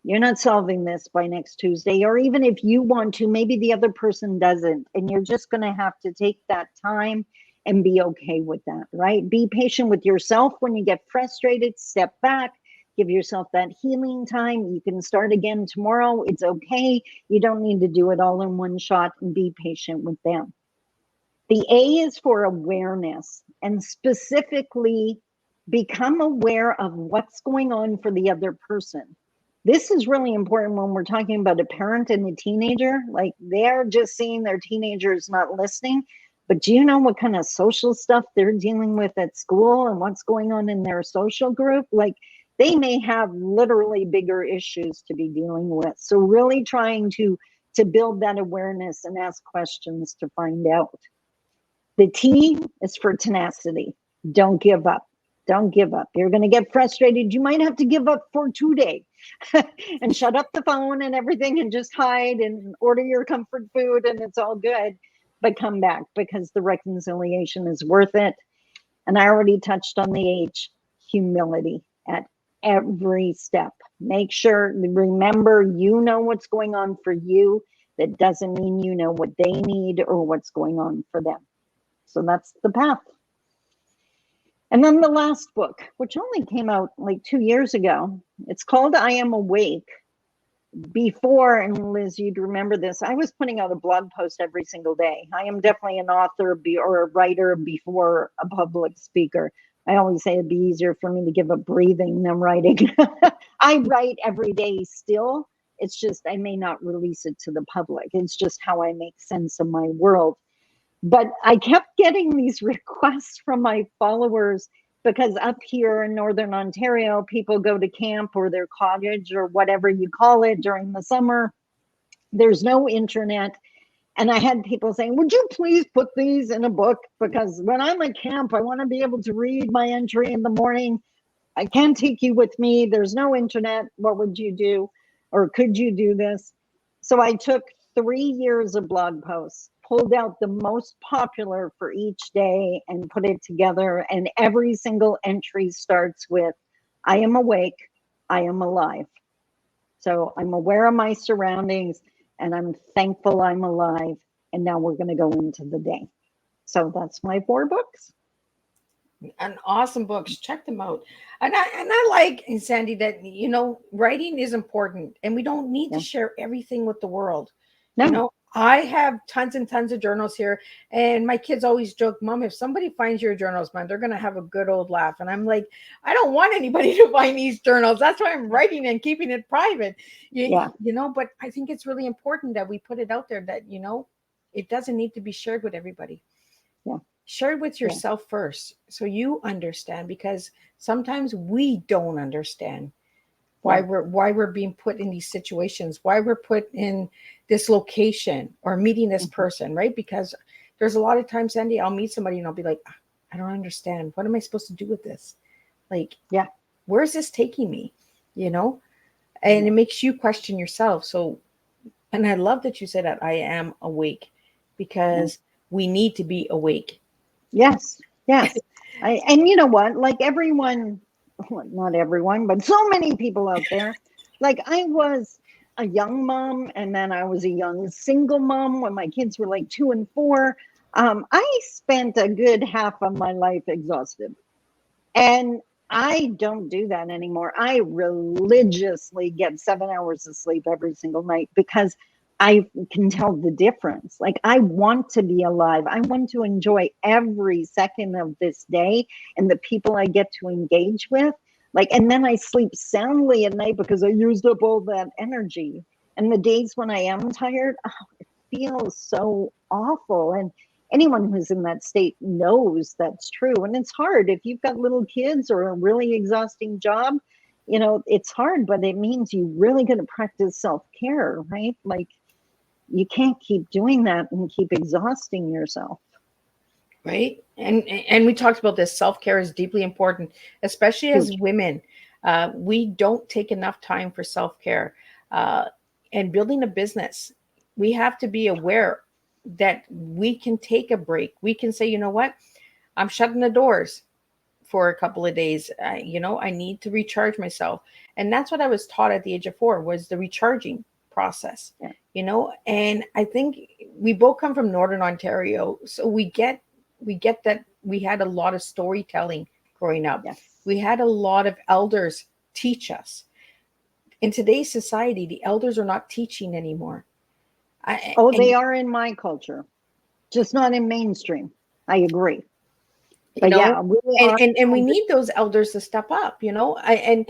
You're not solving this by next Tuesday, or even if you want to, maybe the other person doesn't, and you're just going to have to take that time and be okay with that, right? Be patient with yourself. When you get frustrated, step back, give yourself that healing time. You can start again tomorrow. It's okay. You don't need to do it all in one shot, and be patient with them. The A is for awareness, and specifically become aware of what's going on for the other person. This is really important when we're talking about a parent and a teenager. Like, they're just seeing their teenagers not listening, but do you know what kind of social stuff they're dealing with at school and what's going on in their social group? Like, they may have literally bigger issues to be dealing with. So really trying to build that awareness and ask questions to find out. The T is for tenacity. Don't give up. Don't give up. You're going to get frustrated. You might have to give up for 2 days and shut up the phone and everything and just hide and order your comfort food, and it's all good. But come back, because the reconciliation is worth it. And I already touched on the H, humility at every step. Make sure, remember, you know what's going on for you. That doesn't mean you know what they need or what's going on for them. So that's the path. And then the last book, which only came out like 2 years ago, it's called I Am Awake. Before, and Liz, you'd remember this, I was putting out a blog post every single day. I am definitely an author or a writer before a public speaker. I always say it'd be easier for me to give up breathing than writing. I write every day still. It's just I may not release it to the public. It's just how I make sense of my world. But I kept getting these requests from my followers, because up here in Northern Ontario, people go to camp or their cottage or whatever you call it during the summer. There's no internet. And I had people saying, would you please put these in a book? Because when I'm at camp, I want to be able to read my entry in the morning. I can't take you with me. There's no internet. What would you do? Or could you do this? So I took 3 years of blog posts, pulled out the most popular for each day and put it together. And every single entry starts with, I am awake, I am alive. So I'm aware of my surroundings and I'm thankful I'm alive. And now we're going to go into the day. So that's my 4 books. An awesome books. Check them out. And I like, Sandy, that, writing is important, and we don't need to share everything with the world. No. I have tons and tons of journals here, and my kids always joke, Mom, if somebody finds your journals, man, they're going to have a good old laugh. And I'm like, I don't want anybody to find these journals. That's why I'm writing and keeping it private. But I think it's really important that we put it out there that, it doesn't need to be shared with everybody. Yeah. Share it with yourself first, so you understand, because sometimes we don't understand why we're being put in these situations, why we're put in this location or meeting this person, right? Because there's a lot of times, Sandy, I'll meet somebody and I'll be like, I don't understand. What am I supposed to do with this? Like, where's this taking me? And it makes you question yourself. So And I love that you said that I am awake, Yeah. because we need to be awake. Yes, yes. And you know what? Like everyone, well, not everyone, but so many people out there, like I was a young mom and then I was a young single mom when my kids were like 2 and 4. I spent a good half of my life exhausted. And I don't do that anymore. I religiously get 7 hours of sleep every single night because I can tell the difference. Like, I want to be alive. I want to enjoy every second of this day and the people I get to engage with. Like, and then I sleep soundly at night because I used up all that energy. And the days when I am tired, oh, it feels so awful. And anyone who's in that state knows that's true. And it's hard if you've got little kids or a really exhausting job. You know, it's hard, but it means you really got to practice self-care, right? Like, you can't keep doing that and keep exhausting yourself. Right. And we talked about this. Self-care is deeply important, especially as Huge. women. We don't take enough time for self-care. uh, and building a business, we have to be aware that we can take a break. We can say, you know what, I'm shutting the doors for a couple of days. I need to recharge myself. And that's what I was taught at the age of 4, was the recharging process. Yeah. And I think we both come from Northern Ontario, so we get that we had a lot of storytelling growing up. Yes. We had a lot of elders teach us. In today's society, the elders are not teaching anymore. Oh, And they are in my culture, just not in mainstream. I agree. you But know yeah, we and, are. and and we need those elders to step up. And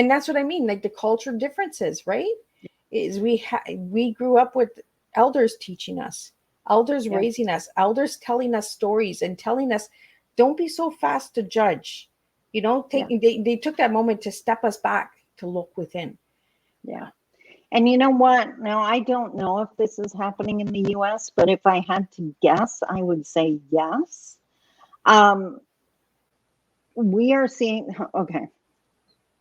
that's what I mean, like the culture differences, right? Is we grew up with elders teaching us, elders Yeah, raising us, elders telling us stories and telling us, don't be so fast to judge. yeah, They took that moment to step us back, to look within. yeah. And you know what? Now, I don't know if this is happening in the US, but if I had to guess, I would say yes. Um, we are seeing, okay,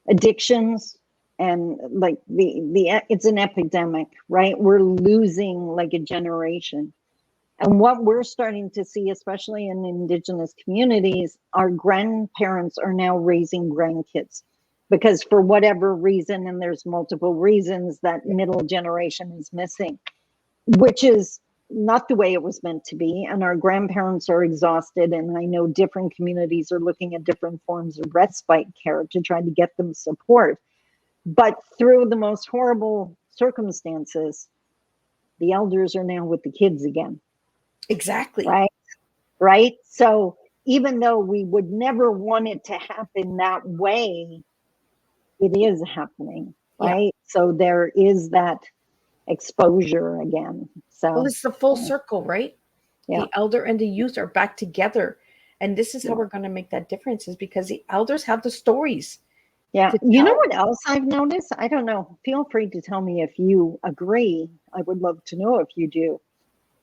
addictions and like the it's an epidemic, right? We're losing like a generation. And what we're starting to see, especially in Indigenous communities, our grandparents are now raising grandkids because for whatever reason, and there's multiple reasons, that middle generation is missing, which is not the way it was meant to be. And our grandparents are exhausted. And I know different communities are looking at different forms of respite care to try to get them support. But through the most horrible circumstances, the elders are now with the kids again, Exactly. right? Right. So even though we would never want it to happen that way, it is happening, Yeah. right? So there is that exposure again. Well, So it's the full circle, right? yeah, The elder and the youth are back together. And this is how yeah, we're going to make that difference, is because the elders have the stories yeah. to You know tell. what else I've noticed? I don't know. Feel free to tell me if you agree. I would love to know if you do.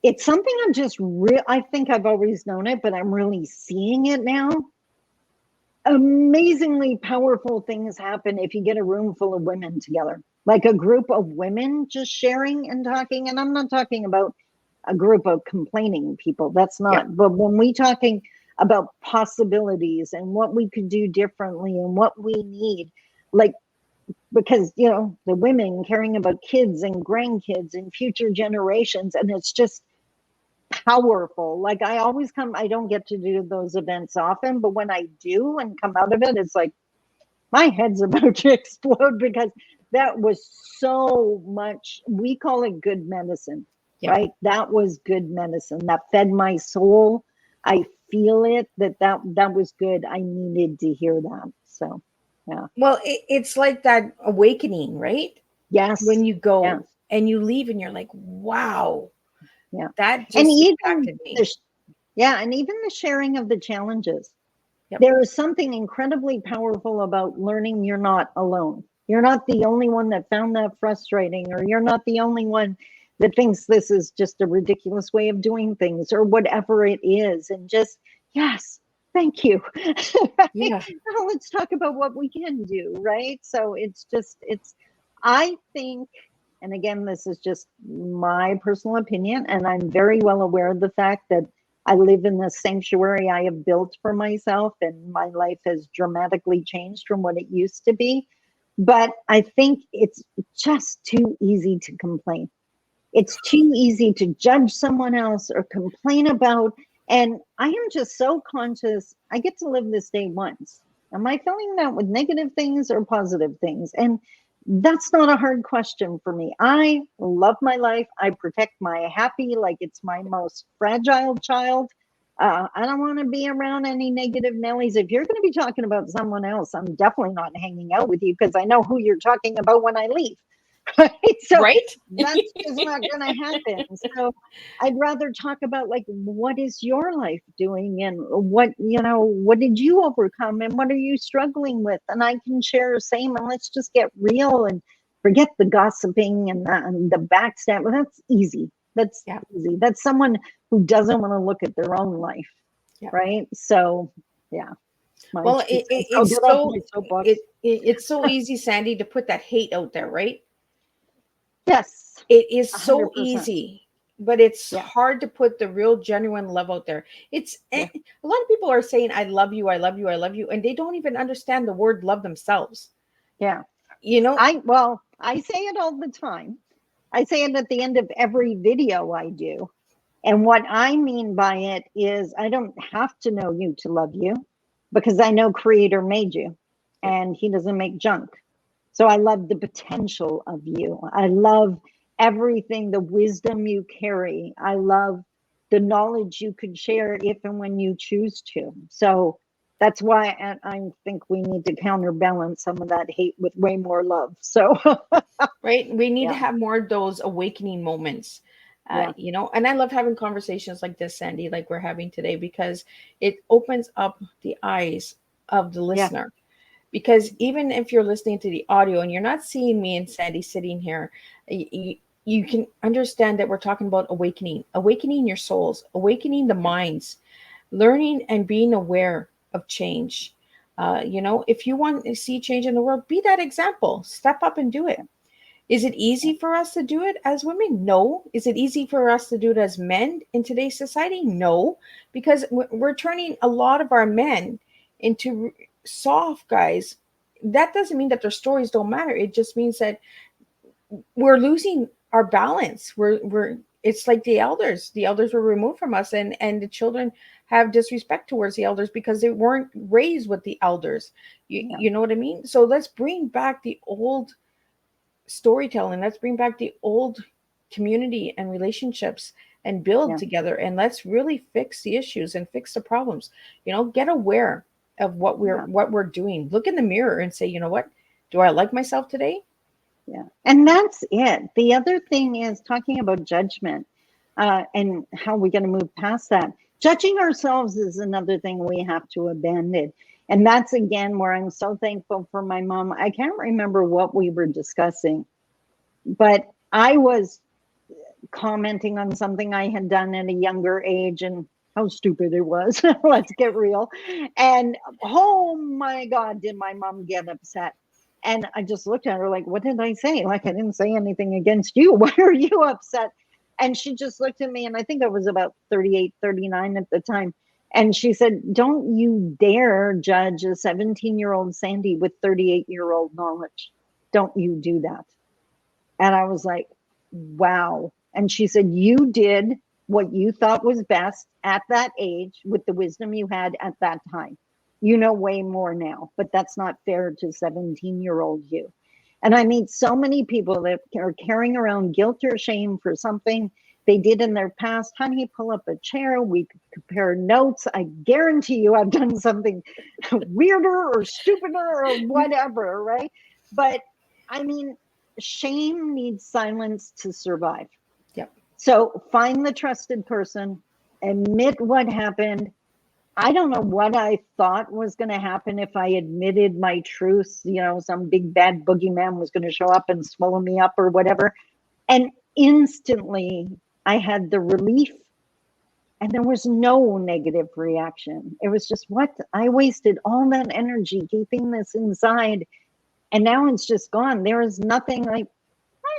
It's something I'm just real. I think I've always known it, but I'm really seeing it now. Amazingly powerful things happen if you get a room full of women together, like a group of women just sharing and talking. And I'm not talking about a group of complaining people. That's Yeah. not. But when we talking about possibilities and what we could do differently and what we need, like, because the women caring about kids and grandkids and future generations, and it's just powerful. Like, I don't get to do those events often, but when I do and come out of it, it's like my head's about to explode because that was so much. We call it good medicine, Yeah. right? That was good medicine that fed my soul. I feel it that was good. I needed to hear that. So, yeah. Well, it's like that awakening, right? Yes. When you Yes. go and you leave and you're like, wow, Yeah. that And just even impacted me. and even the sharing of the challenges. Yep. There is something incredibly powerful about learning you're not alone. You're not the only one that found that frustrating, or you're not the only one that thinks this is just a ridiculous way of doing things, or whatever it is. And just, yes, thank you. Right? Yeah. Now let's talk about what we can do, right? So it's just, I think and again, this is just my personal opinion, and I'm very well aware of the fact that I live in the sanctuary I have built for myself, and my life has dramatically changed from what it used to be. But I think it's just too easy to complain. It's too easy to judge someone else or complain about. And I am just so conscious. I get to live this day once. Am I filling that with negative things or positive things? And that's not a hard question for me. I love my life. I protect my happy like it's my most fragile child. I don't want to be around any negative Nellies. If you're going to be talking about someone else, I'm definitely not hanging out with you because I know who you're talking about when I leave. Right? So Right? that's just not going to happen. So I'd rather talk about like, what is your life doing, and what, what did you overcome, and what are you struggling with? And I can share the same, and let's just get real and forget the gossiping and the backstab. Well, that's easy. That's easy. That's someone who doesn't want to look at their own life. Yeah. Right. So, yeah. Well, it's so easy, Sandi, to put that hate out there, right? Yes. It is so 100%. easy, but it's hard to put the real genuine love out there. It's a lot of people are saying, I love you, I love you, I love you, and they don't even understand the word love themselves. Yeah. I say it all the time. I say it at the end of every video I do. And what I mean by it is I don't have to know you to love you, because I know Creator made you and he doesn't make junk. So I love the potential of you. I love everything, the wisdom you carry. I love the knowledge you could share if and when you choose to. So that's why I think we need to counterbalance some of that hate with way more love. So, right. We need to have more of those awakening moments, and I love having conversations like this, Sandi, like we're having today, because it opens up the eyes of the listener. Because even if you're listening to the audio and you're not seeing me and Sandi sitting here, you can understand that we're talking about awakening your souls, awakening the minds, learning and being aware of change. If you want to see change in the world, be that example. Step up and do it. Is it easy for us to do it as women? No. Is it easy for us to do it as men in today's society? No, because we're turning a lot of our men into soft guys. That doesn't mean that their stories don't matter. It just means that we're losing our balance. It's like the elders were removed from us, and the children have disrespect towards the elders because they weren't raised with the elders. You know what I mean? So let's bring back the old storytelling. Let's bring back the old community and relationships and build together, and let's really fix the issues and fix the problems. Get aware of what we're doing. Look in the mirror and say, you know what? Do I like myself today? Yeah. And that's it. The other thing is talking about judgment, and how we're going to move past that. Judging ourselves is another thing we have to abandon. And that's, again, where I'm so thankful for my mom. I can't remember what we were discussing, but I was commenting on something I had done at a younger age and how stupid it was. Let's get real. And oh my God, did my mom get upset. And I just looked at her like, what did I say? Like, I didn't say anything against you. Why are you upset? And she just looked at me, and I think I was about 38, 39 at the time. And she said, don't you dare judge a 17-year-old Sandi with 38-year-old knowledge. Don't you do that. And I was like, wow. And she said, you did what you thought was best at that age with the wisdom you had at that time. You know way more now, but that's not fair to 17-year-old you. And I meet so many people that are carrying around guilt or shame for something they did in their past. Honey, pull up a chair. We could compare notes. I guarantee you I've done something weirder or stupider or whatever, right? But I mean, shame needs silence to survive. Yep. So find the trusted person, admit what happened. I don't know what I thought was going to happen if I admitted my truths. Some big bad boogeyman was going to show up and swallow me up or whatever. And instantly I had the relief, and there was no negative reaction. It was just, what? I wasted all that energy keeping this inside, and now it's just gone. There is nothing like,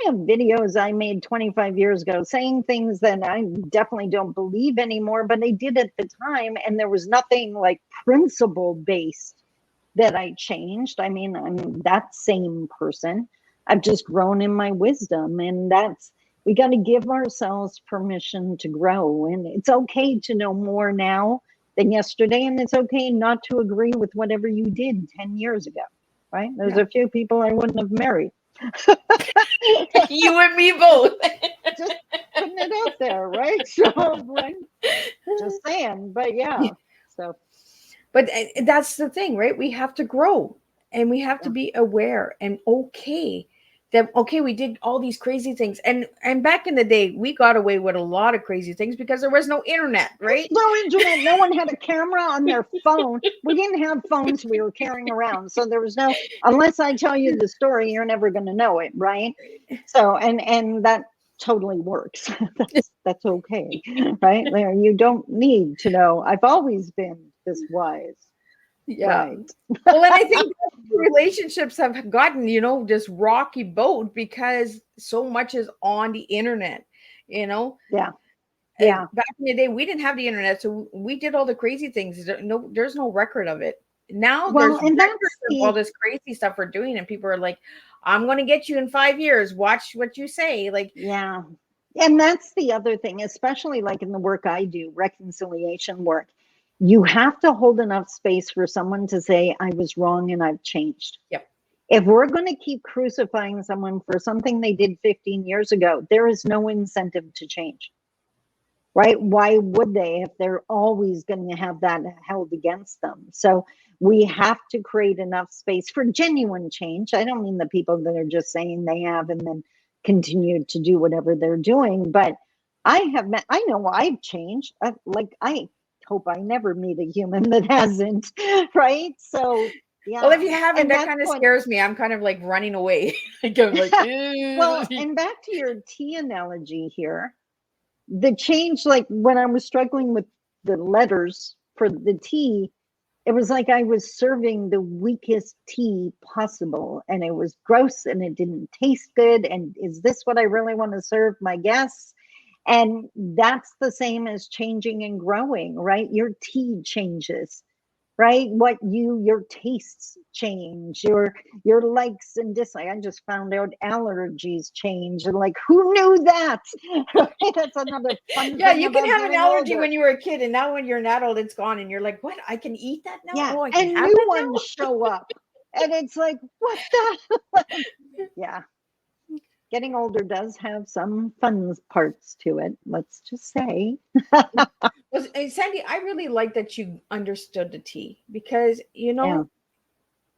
have videos I made 25 years ago saying things that I definitely don't believe anymore, but I did at the time. And there was nothing like principle based that I changed. I mean, I'm that same person. I've just grown in my wisdom. And we got to give ourselves permission to grow. And it's okay to know more now than yesterday. And it's okay not to agree with whatever you did 10 years ago, right? There's a few people I wouldn't have married. You and me both. Just putting it out there, right? So, right? Just saying. But yeah. So, but that's the thing, right? We have to grow, and we have to be aware and okay that we did all these crazy things, and back in the day we got away with a lot of crazy things because there was no internet, right? No internet. No one had a camera on their phone. We didn't have phones we were carrying around, so there was no. Unless I tell you the story, you're never going to know it, right? So, and that totally works. that's okay, right? There, you don't need to know. I've always been this wise. Yeah. Right. Well, and I think relationships have gotten, this rocky boat because so much is on the internet, Yeah. And Yeah. back in the day, we didn't have the internet, so we did all the crazy things. There's no record of it. Now Well, there's and records that's of all this crazy stuff we're doing, and people are like, I'm going to get you in 5 years. Watch what you say. Like, yeah. And that's the other thing, especially like in the work I do, reconciliation work. You have to hold enough space for someone to say, I was wrong and I've changed. Yep. If we're going to keep crucifying someone for something they did 15 years ago, there is no incentive to change. Right? Why would they if they're always going to have that held against them? So we have to create enough space for genuine change. I don't mean the people that are just saying they have and then continue to do whatever they're doing, but I know I've changed. I hope I never meet a human that hasn't, right? So yeah. Well, if you haven't, And that kind of scares me. I'm kind of like running away. I'm like, well, and back to your tea analogy here, the change, like when I was struggling with the letters for the tea, it was like I was serving the weakest tea possible, and it was gross and it didn't taste good. And is this what I really want to serve my guests? And that's the same as changing and growing, right? Your tea changes, right? Your tastes change, your likes and dislikes. I just found out allergies change, and like, who knew that? That's another fun yeah, thing. you can have an allergy older. when you were a kid, and now when you're an adult, it's gone, and you're like, what? I can eat that now? Yeah, Oh, I can and have new that ones now? show up, and it's like, what the? Yeah. Getting older does have some fun parts to it, let's just say. Well, and Sandy, I really like that you understood the tea because, Yeah.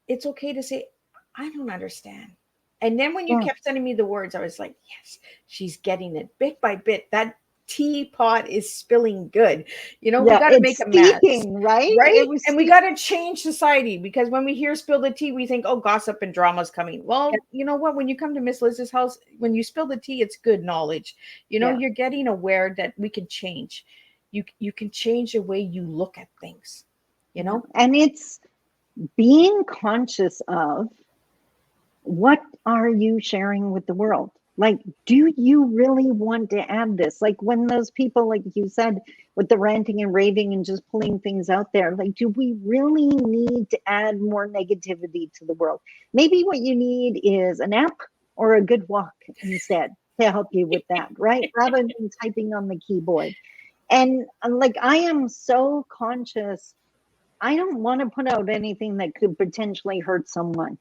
it's okay to say, I don't understand. And then when you Yeah. kept sending me the words, I was like, yes, she's getting it bit by bit. That teapot is spilling good. We got to make It's a mess. steeping, right? Right? It was And we got to change society because when we hear spill the tea, we think, oh, gossip and drama's coming. Well, you know what? When you come to Miss Liz's house, when you spill the tea, it's good knowledge. You're getting aware that we can change. You can change the way you look at things, And it's being conscious of what are you sharing with the world? Like, do you really want to add this? Like when those people, like you said, with the ranting and raving and just pulling things out there, like, do we really need to add more negativity to the world? Maybe what you need is a nap or a good walk instead to help you with that, right? Rather than typing on the keyboard. And like, I am so conscious. I don't want to put out anything that could potentially hurt someone.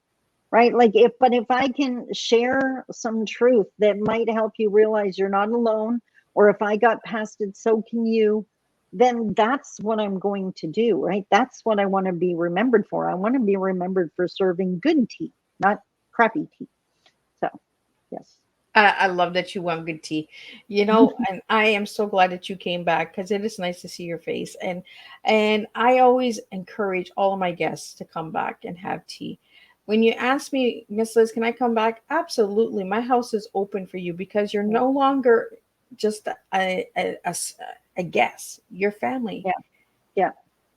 Right? Like if I can share some truth that might help you realize you're not alone, or if I got past it, so can you, then that's what I'm going to do, right? That's what I want to be remembered for. I want to be remembered for serving good tea, not crappy tea. So, yes. I love that you want good tea, and I am so glad that you came back because it is nice to see your face. And I always encourage all of my guests to come back and have tea. When you ask me, Miss Liz, can I come back? Absolutely. My house is open for you because you're no longer just a guest. You're family. Yeah. Yeah.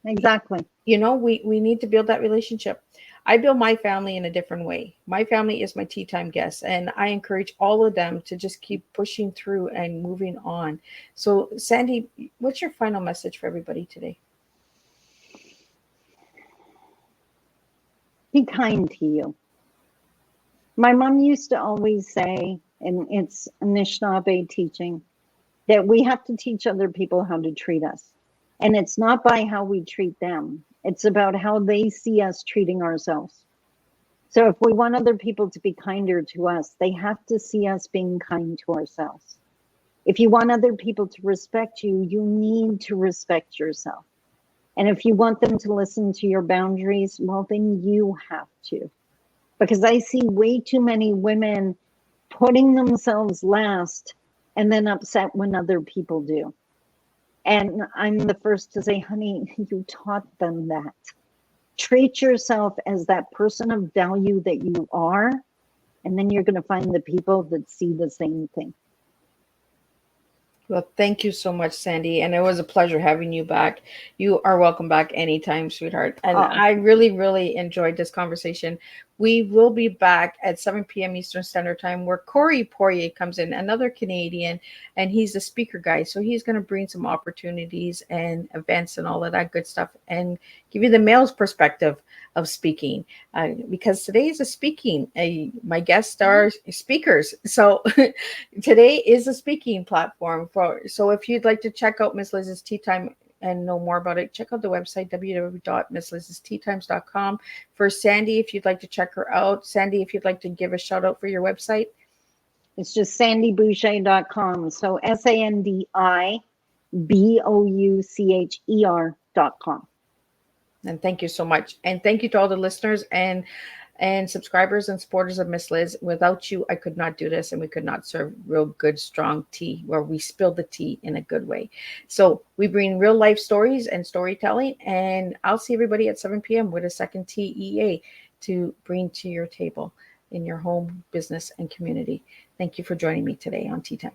Exactly. We need to build that relationship. I build my family in a different way. My family is my tea time guests, and I encourage all of them to just keep pushing through and moving on. So, Sandy, what's your final message for everybody today? Be kind to you. My mom used to always say, and it's Anishinaabe teaching, that we have to teach other people how to treat us. And it's not by how we treat them, it's about how they see us treating ourselves. So if we want other people to be kinder to us, they have to see us being kind to ourselves. If you want other people to respect you, you need to respect yourself. And if you want them to listen to your boundaries, well, then you have to. Because I see way too many women putting themselves last and then upset when other people do. And I'm the first to say, honey, you taught them that. Treat yourself as that person of value that you are, and then you're going to find the people that see the same thing. Well, thank you so much, Sandy. And it was a pleasure having you back. You are welcome back anytime, sweetheart. And Oh, I really, really enjoyed this conversation. We will be back at 7 p.m. Eastern Standard Time, where Corey Poirier comes in, another Canadian, and he's the speaker guy. So he's going to bring some opportunities and events and all of that good stuff and give you the male's perspective of speaking. Because today is a speaking. My guests are speakers. So today is a speaking platform for. So if you'd like to check out Miss Liz's Tea Time and know more about it, check out the website www.misslizsteatimes.com. For Sandy, if you'd like to check her out, Sandy, if you'd like to give a shout out for your website, it's just sandiboucher.com. So SANDIBOUCHER.com. and thank you so much. And thank you to all the listeners and subscribers and supporters of Miss Liz. Without you, I could not do this, and we could not serve real good, strong tea where we spill the tea in a good way. So we bring real life stories and storytelling, and I'll see everybody at 7 p.m. with a second TEA to bring to your table in your home, business, and community. Thank you for joining me today on Tea Time.